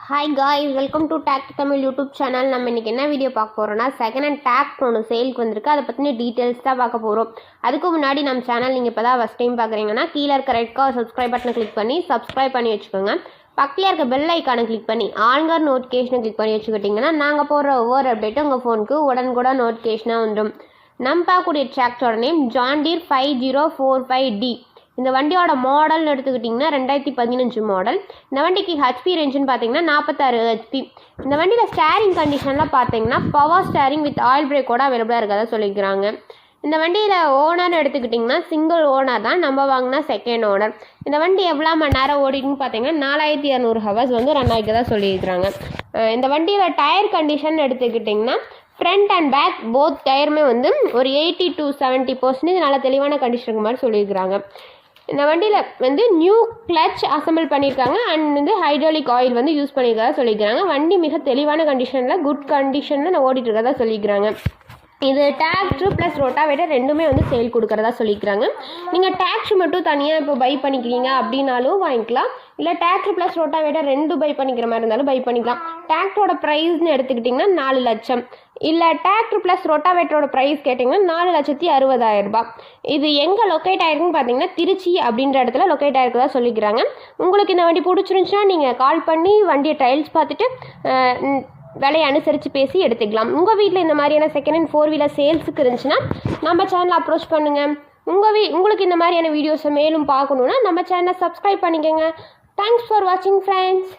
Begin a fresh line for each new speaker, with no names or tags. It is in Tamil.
Hi guys, welcome to Talk Tamil YouTube channel. நம்ம இன்றைக்கி என்ன வீடியோ பார்க்க போகிறோம்னா, செகண்ட் ஹேண்ட் டாக் ஒன்று சேலுக்கு வந்திருக்கு. அதை பற்றின டீட்டெயில்ஸ் தான் பார்க்க போகிறோம். அதுக்கு முன்னாடி நம்ம சேனல் நீங்கள் இப்போ தான் ஃபஸ்ட் டைம் பார்க்குறீங்கன்னா கீழே இருக்க ரெட் கலர் சப்ஸ்கிரைப் பட்டனை கிளிக் பண்ணி சப்ஸ்கிரைப் பண்ணி வச்சுக்கோங்க. பக்கத்தில் இருக்க பெல் ஐக்கானை கிளிக் பண்ணி ஆல்கர் நோட்டிஃபிகேஷனை கிளிக் பண்ணி வச்சுக்கிட்டிங்கன்னா நாங்கள் போடுற ஒவ்வொரு அப்டேட்டும் உங்கள் ஃபோனுக்கு உடனுக்குடன் நோட்டிஃபிகேஷனாக வந்துடும். நம்ம பார்க்கக்கூடிய ட்ராக்டரோட நேம் ஜான் டீர் 5045D. இந்த வண்டியோட மாடல்னு எடுத்துக்கிட்டிங்கன்னா 2015 மாடல். இந்த வண்டிக்கு ஹெச்பி ரேஞ்சுன்னு பார்த்தீங்கன்னா 46 ஹெச்பி. இந்த வண்டியில் ஸ்டேரிங் கண்டிஷன்லாம் பார்த்தீங்கன்னா பவர் ஸ்டேரிங் வித் ஆயில் பிரேக்கோட அவைலபிளாக இருக்கிறதா சொல்லிக்கிறாங்க. இந்த வண்டியில் ஓனர்னு எடுத்துக்கிட்டிங்கன்னா சிங்கிள் ஓனர் தான். நம்ம வாங்கினா செகண்ட் ஓனர். இந்த வண்டி எவ்வளோ மணி நேரம் ஓடிட்டுன்னு பார்த்தீங்கன்னா 4200 ஹவர்ஸ் வந்து ரன் ஆகிக்கிறதா சொல்லியிருக்கிறாங்க. இந்த வண்டியில் டயர் கண்டிஷன் எடுத்துக்கிட்டிங்கன்னா ஃப்ரண்ட் அண்ட் பேக் போத் டயருமே வந்து ஒரு 80 to 70% நல்ல தெளிவான கண்டிஷனுக்கு மாதிரி சொல்லியிருக்கிறாங்க. இந்த வண்டியில் வந்து நியூ கிளச் அசம்பிள் பண்ணியிருக்காங்க அண்ட் வந்து ஹைட்ராலிக் ஆயில் வந்து யூஸ் பண்ணியிருக்கிறதா சொல்லியிருக்கிறாங்க. வண்டி மிக தெளிவான கண்டிஷனில் குட் கண்டிஷனில் நான் ஓடிட்டு இருக்கிறதா சொல்லியிருக்கிறாங்க. இது டிராக்டர் ப்ளஸ் ரோட்டாவேட்டர் ரெண்டுமே வந்து சேல் கொடுக்குறதா சொல்லியிருக்கிறாங்க. நீங்கள் டிராக்டர் மட்டும் தனியாக இப்போ பை பண்ணிக்கிறீங்க அப்படின்னாலும் வாங்கிக்கலாம். இல்லை டிராக்டர் ப்ளஸ் ரோட்டாவேட்டர் ரெண்டு பை பண்ணிக்கிற மாதிரி இருந்தாலும் பை பண்ணிக்கலாம். டிராக்டரோட ப்ரைஸ்னு எடுத்துக்கிட்டிங்கன்னா 4 லட்சம். இல்லை டிராக்டர் ப்ளஸ் ரோட்டாவேட்டரோட ப்ரைஸ் கேட்டிங்கன்னா 4,60,000 இது எங்கே லொக்கேட் ஆகிருக்குன்னு பார்த்தீங்கன்னா திருச்சி அப்படின்ற இடத்துல லொக்கேட் ஆகிருக்குதா சொல்லிக்கிறாங்க. உங்களுக்கு இந்த வண்டி பிடிச்சிருந்துச்சுன்னா நீங்கள் கால் பண்ணி வண்டியை ட்ரையல்ஸ் பார்த்துட்டு விலையை அனுசரித்து பேசி எடுத்துக்கலாம். உங்கள் வீட்டில் இந்த மாதிரியான செகண்ட் ஹேண்ட் 4 வீலர் சேல்ஸுக்கு இருந்துச்சுன்னா நம்ம சேனலை அப்ரோச் பண்ணுங்கள். உங்களுக்கு இந்த மாதிரியான வீடியோஸை மேலும் பார்க்கணுன்னா நம்ம சேனலை சப்ஸ்கிரைப் பண்ணிக்கோங்க. தேங்க்ஸ் ஃபார் வாட்சிங் ஃப்ரெண்ட்ஸ்.